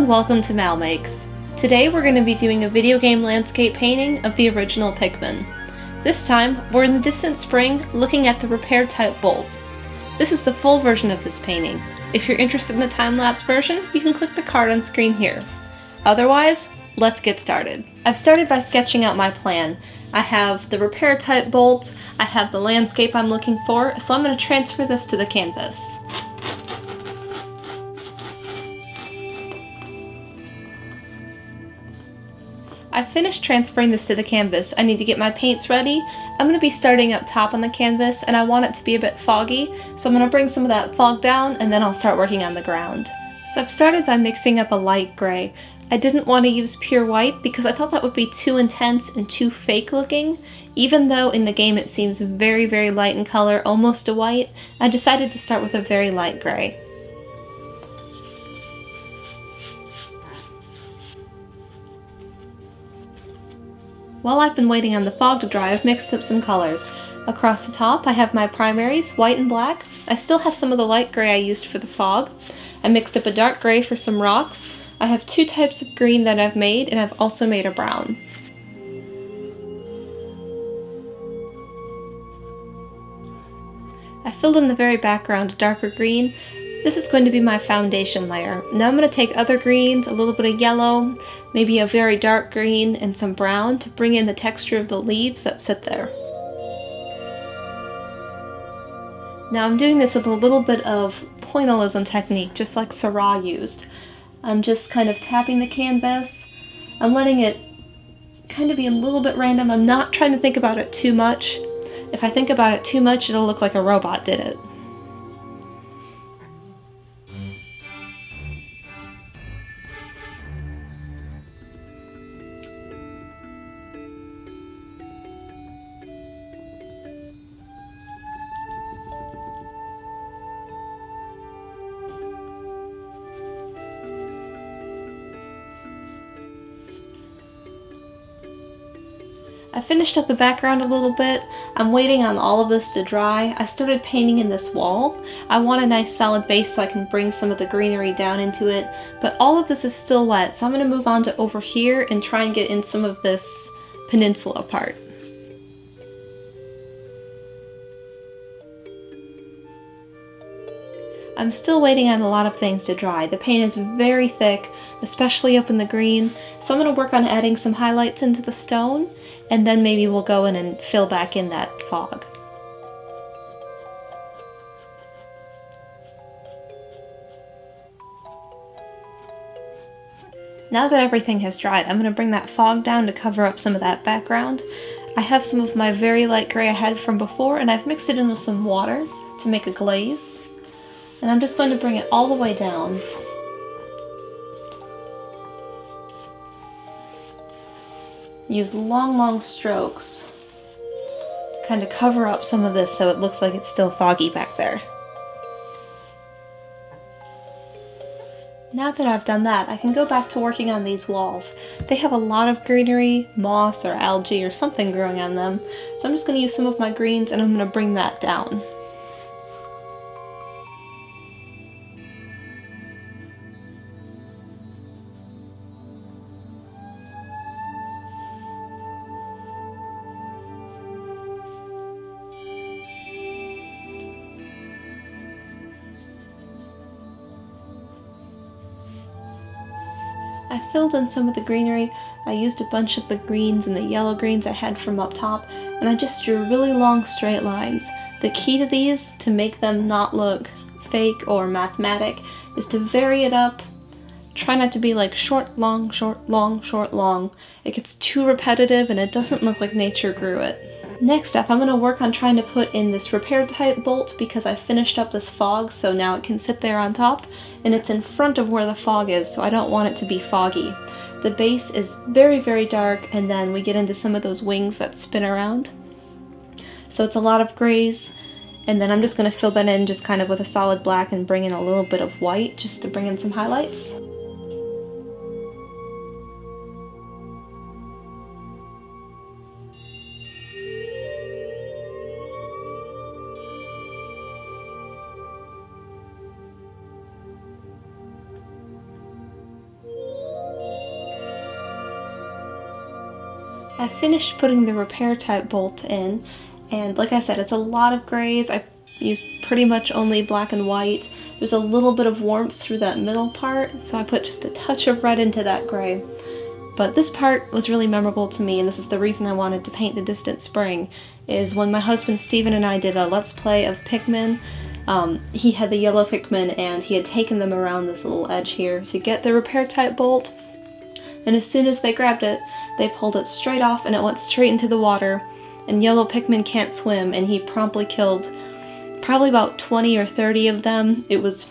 and welcome to MalMakes. Today we're going to be doing a video game landscape painting of the original Pikmin. This time, we're in the distant spring looking at the repair type bolt. This is the full version of this painting. If you're interested in the time-lapse version, you can click the card on screen here. Otherwise, let's get started. I've started by sketching out my plan. I have the repair type bolt, I have the landscape I'm looking for, so I'm going to transfer this to the canvas. I've finished transferring this to the canvas. I need to get my paints ready. I'm going to be starting up top on the canvas and I want it to be a bit foggy, so I'm going to bring some of that fog down and then I'll start working on the ground. So I've started by mixing up a light gray. I didn't want to use pure white because I thought that would be too intense and too fake looking. Even though in the game it seems very, very light in color, almost a white, I decided to start with a very light gray. While I've been waiting on the fog to dry, I've mixed up some colors. Across the top I have my primaries, white and black. I still have some of the light gray I used for the fog. I mixed up a dark gray for some rocks. I have two types of green that I've made, and I've also made a brown. I filled in the very background a darker green. This is going to be my foundation layer. Now I'm going to take other greens, a little bit of yellow, maybe a very dark green, and some brown to bring in the texture of the leaves that sit there. Now I'm doing this with a little bit of pointillism technique, just like Syrah used. I'm just kind of tapping the canvas. I'm letting it kind of be a little bit random. I'm not trying to think about it too much. If I think about it too much, it'll look like a robot did it. I finished up the background a little bit. I'm waiting on all of this to dry. I started painting in this wall. I want a nice solid base so I can bring some of the greenery down into it, but all of this is still wet, so I'm going to move on to over here and try and get in some of this peninsula part. I'm still waiting on a lot of things to dry. The paint is very thick, especially up in the green, so I'm going to work on adding some highlights into the stone, and then maybe we'll go in and fill back in that fog. Now that everything has dried, I'm going to bring that fog down to cover up some of that background. I have some of my very light gray I had from before, and I've mixed it in with some water to make a glaze. And I'm just going to bring it all the way down. Use long strokes. Kind of cover up some of this so it looks like it's still foggy back there. Now that I've done that, I can go back to working on these walls. They have a lot of greenery, moss or algae or something growing on them. So I'm just going to use some of my greens and I'm going to bring that down. I filled in some of the greenery. I used a bunch of the greens and the yellow greens I had from up top, and I just drew really long straight lines. The key to these, to make them not look fake or mathematic, is to vary it up. Try not to be like short, long, short, long, short, long. It gets too repetitive and it doesn't look like nature grew it. Next up, I'm going to work on trying to put in this repair type bolt because I finished up this fog, so now it can sit there on top, and it's in front of where the fog is, so I don't want it to be foggy. The base is very, very dark, and then we get into some of those wings that spin around. So it's a lot of grays, and then I'm just going to fill that in just kind of with a solid black and bring in a little bit of white just to bring in some highlights. I finished putting the repair type bolt in, and like I said, it's a lot of grays. I used pretty much only black and white. There's a little bit of warmth through that middle part, so I put just a touch of red into that gray. But this part was really memorable to me, and this is the reason I wanted to paint the Distant Spring, is when my husband Steven and I did a Let's Play of Pikmin. He had the yellow Pikmin, and he had taken them around this little edge here to get the repair type bolt, and as soon as they grabbed it, they pulled it straight off and it went straight into the water, and yellow Pikmin can't swim, and he promptly killed probably about 20 or 30 of them. It was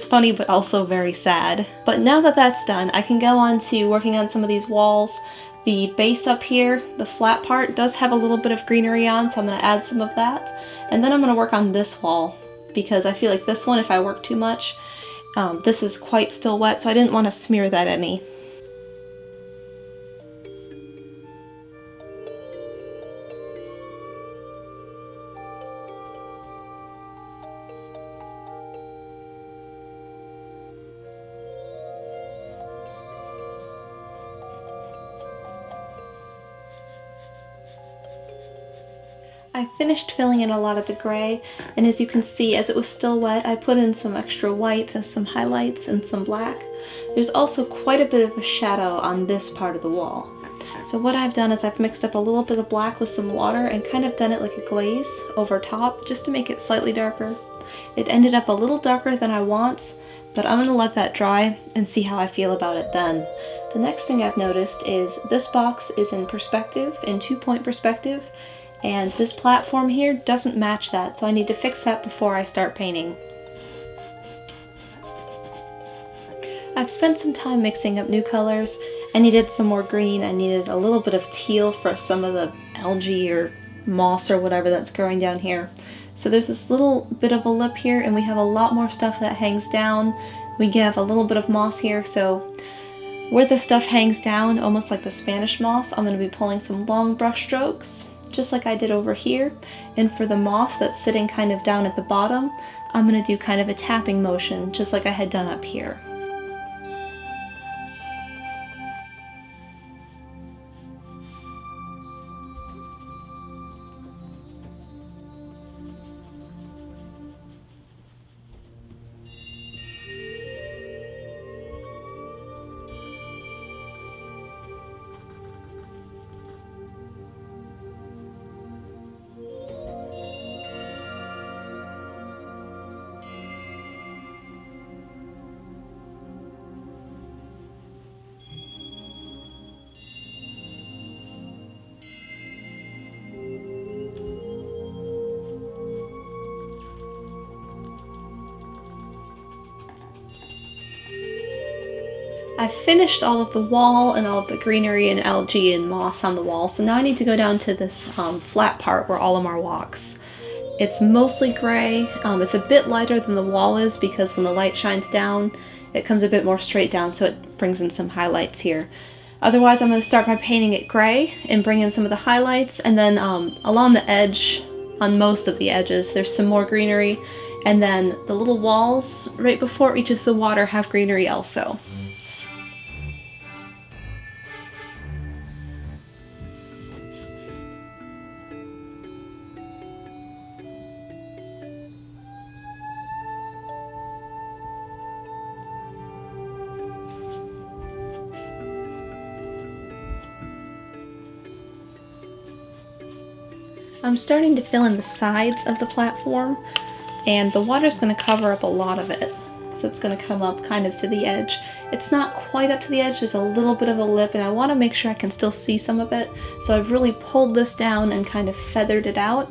funny but also very sad. But now that that's done, I can go on to working on some of these walls. The base up here, the flat part, does have a little bit of greenery on, so I'm going to add some of that. And then I'm going to work on this wall, because I feel like this one, if I work too much, this is quite still wet, so I didn't want to smear that any. I finished filling in a lot of the gray, and as you can see, as it was still wet, I put in some extra whites as some highlights and some black. There's also quite a bit of a shadow on this part of the wall. So what I've done is I've mixed up a little bit of black with some water and kind of done it like a glaze over top, just to make it slightly darker. It ended up a little darker than I want, but I'm going to let that dry and see how I feel about it then. The next thing I've noticed is this box is in perspective, in 2-point perspective, and this platform here doesn't match that, so I need to fix that before I start painting. I've spent some time mixing up new colors. I needed some more green, I needed a little bit of teal for some of the algae or moss or whatever that's growing down here. So there's this little bit of a lip here, and we have a lot more stuff that hangs down. We have a little bit of moss here, so where the stuff hangs down, almost like the Spanish moss, I'm going to be pulling some long brush strokes, just like I did over here. And for the moss that's sitting kind of down at the bottom, I'm going to do kind of a tapping motion, just like I had done up here. I've finished all of the wall and all of the greenery and algae and moss on the wall, so now I need to go down to this flat part where all of our walks. It's mostly gray. It's a bit lighter than the wall is because when the light shines down, it comes a bit more straight down, so it brings in some highlights here. Otherwise, I'm going to start by painting it gray and bring in some of the highlights, and then along the edge, on most of the edges, there's some more greenery, and then the little walls right before it reaches the water have greenery also. I'm starting to fill in the sides of the platform, and the water's going to cover up a lot of it. So it's going to come up kind of to the edge. It's not quite up to the edge, there's a little bit of a lip, and I want to make sure I can still see some of it. So I've really pulled this down and kind of feathered it out,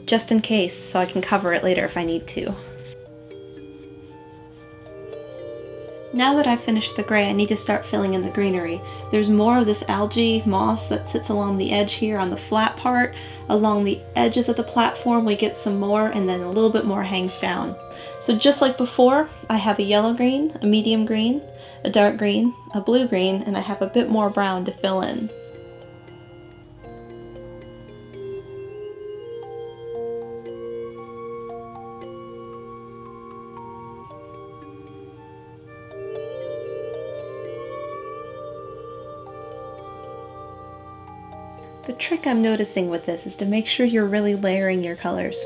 just in case, so I can cover it later if I need to. Now that I've finished the gray, I need to start filling in the greenery. There's more of this algae moss that sits along the edge here on the flat part. Along the edges of the platform we get some more, and then a little bit more hangs down. So just like before, I have a yellow green, a medium green, a dark green, a blue green, and I have a bit more brown to fill in. The trick I'm noticing with this is to make sure you're really layering your colors.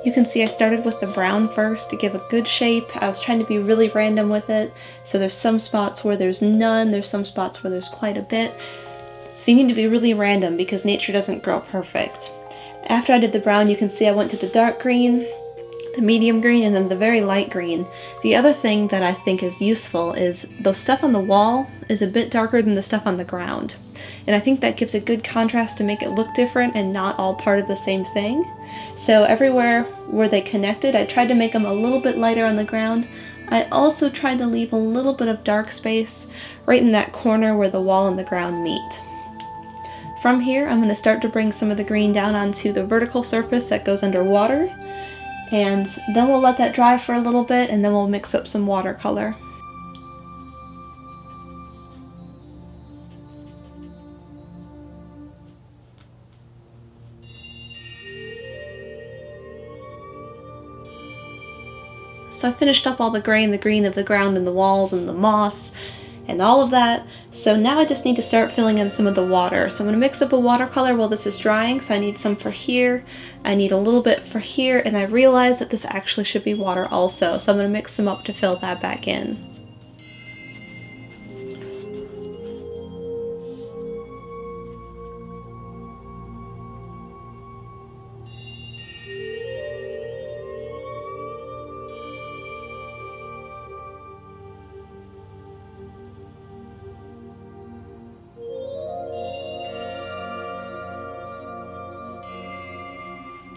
You can see I started with the brown first to give a good shape. I was trying to be really random with it. So there's some spots where there's none, there's some spots where there's quite a bit. So you need to be really random because nature doesn't grow perfect. After I did the brown, you can see I went to the dark green, the medium green, and then the very light green. The other thing that I think is useful is the stuff on the wall is a bit darker than the stuff on the ground. And I think that gives a good contrast to make it look different and not all part of the same thing. So everywhere where they connected, I tried to make them a little bit lighter on the ground. I also tried to leave a little bit of dark space right in that corner where the wall and the ground meet. From here, I'm going to start to bring some of the green down onto the vertical surface that goes underwater. And then we'll let that dry for a little bit, and then we'll mix up some watercolor. So I finished up all the gray and the green of the ground and the walls and the moss and all of that. So now I just need to start filling in some of the water. So I'm going to mix up a watercolor while this is drying. So I need some for here, I need a little bit for here, and I realize that this actually should be water also. So I'm going to mix some up to fill that back in.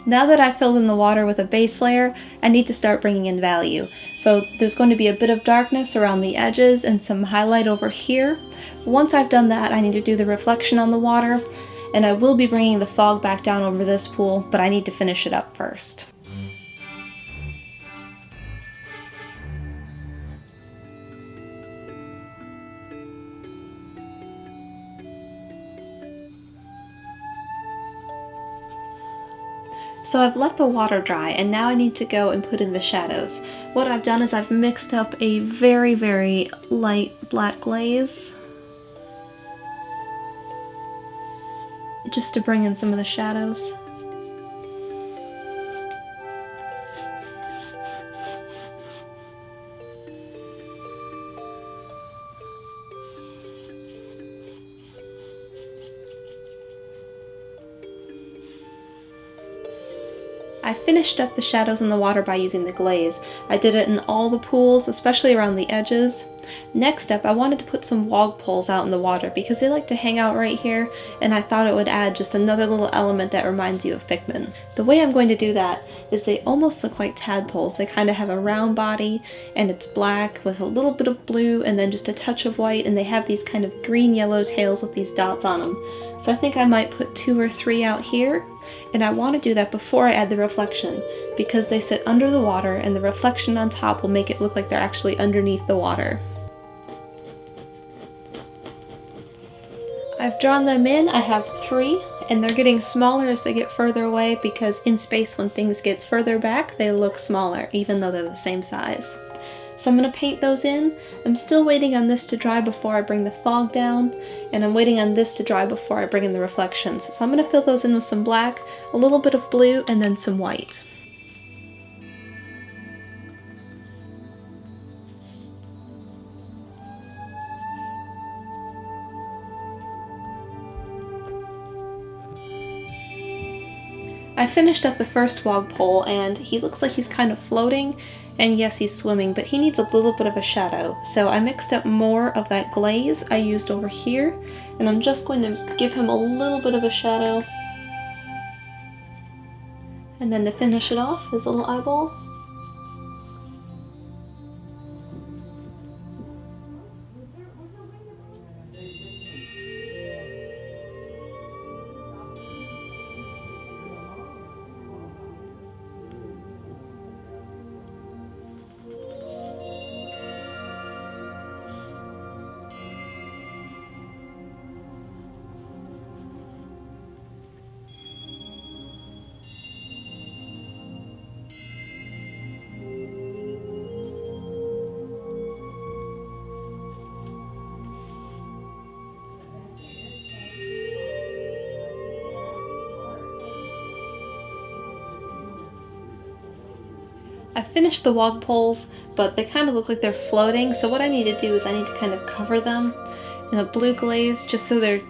Now that I've filled in the water with a base layer, I need to start bringing in value. So there's going to be a bit of darkness around the edges and some highlight over here. Once I've done that, I need to do the reflection on the water, and I will be bringing the fog back down over this pool, but I need to finish it up first. So I've let the water dry, and now I need to go and put in the shadows. What I've done is I've mixed up a very, very light black glaze just to bring in some of the shadows. I finished up the shadows in the water by using the glaze. I did it in all the pools, especially around the edges. Next up, I wanted to put some wog poles out in the water because they like to hang out right here, and I thought it would add just another little element that reminds you of Pikmin. The way I'm going to do that is they almost look like tadpoles. They kind of have a round body, and it's black with a little bit of blue and then just a touch of white, and they have these kind of green-yellow tails with these dots on them. So I think I might put 2 or 3 out here. And I want to do that before I add the reflection, because they sit under the water and the reflection on top will make it look like they're actually underneath the water. I've drawn them in. I have 3, and they're getting smaller as they get further away because in space when things get further back they look smaller even though they're the same size. So I'm going to paint those in. I'm still waiting on this to dry before I bring the fog down, and I'm waiting on this to dry before I bring in the reflections. So I'm going to fill those in with some black, a little bit of blue, and then some white. I finished up the first wog pole, and he looks like he's kind of floating. And yes, he's swimming, but he needs a little bit of a shadow. So I mixed up more of that glaze I used over here, and I'm just going to give him a little bit of a shadow. And then to finish it off, his little eyeball. I finished the wog poles, but they kind of look like they're floating, so what I need to do is I need to kind of cover them in a blue glaze just so they're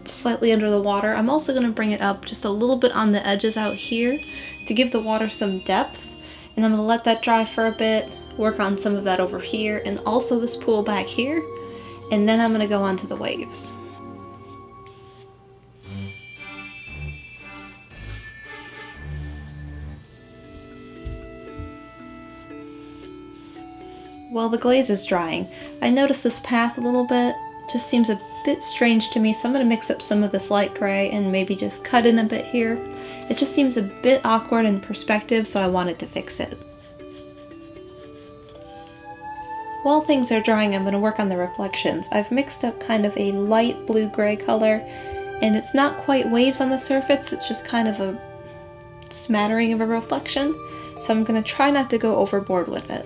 slightly under the water. I'm also going to bring it up just a little bit on the edges out here to give the water some depth, and I'm going to let that dry for a bit, work on some of that over here, and also this pool back here, and then I'm going to go on to the waves. While the glaze is drying, I noticed this path a little bit. Just seems a bit strange to me, so I'm going to mix up some of this light gray and maybe just cut in a bit here. It just seems a bit awkward in perspective, so I wanted to fix it. While things are drying, I'm going to work on the reflections. I've mixed up kind of a light blue-gray color, and it's not quite waves on the surface, it's just kind of a smattering of a reflection, so I'm going to try not to go overboard with it.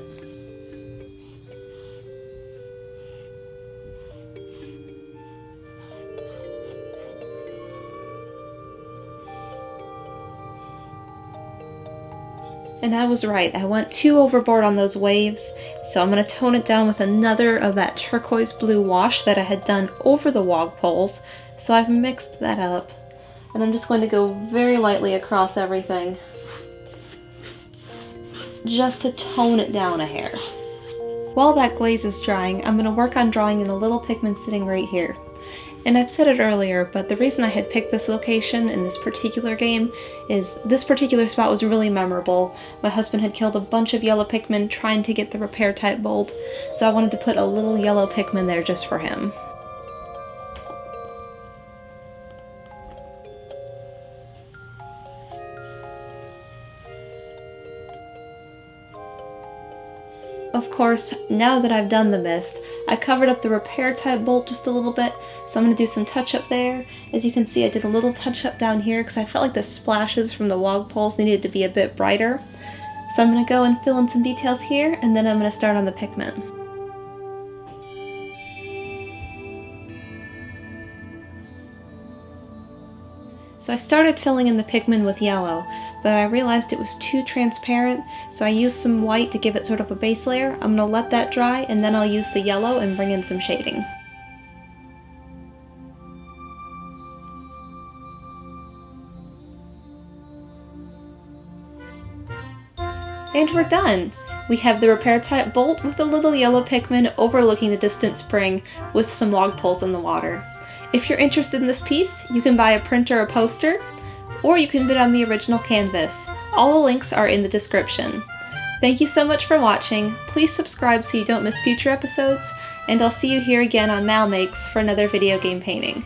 And I was right, I went too overboard on those waves, so I'm going to tone it down with another of that turquoise blue wash that I had done over the wog poles. So I've mixed that up, and I'm just going to go very lightly across everything, just to tone it down a hair. While that glaze is drying, I'm going to work on drawing in a little Pikmin sitting right here. And I've said it earlier, but the reason I had picked this location in this particular game is this particular spot was really memorable. My husband had killed a bunch of yellow Pikmin trying to get the repair type bolt, so I wanted to put a little yellow Pikmin there just for him. Of course, now that I've done the mist, I covered up the repair type bolt just a little bit, so I'm going to do some touch up there. As you can see, I did a little touch up down here because I felt like the splashes from the wog poles needed to be a bit brighter. So I'm going to go and fill in some details here, and then I'm going to start on the Pikmin. So I started filling in the Pikmin with yellow, but I realized it was too transparent, so I used some white to give it sort of a base layer. I'm going to let that dry, and then I'll use the yellow and bring in some shading. And we're done! We have the repair type bolt with a little yellow Pikmin overlooking the distant spring with some wog poles in the water. If you're interested in this piece, you can buy a print or a poster, or you can bid on the original canvas. All the links are in the description. Thank you so much for watching. Please subscribe so you don't miss future episodes, and I'll see you here again on MalMakes for another video game painting.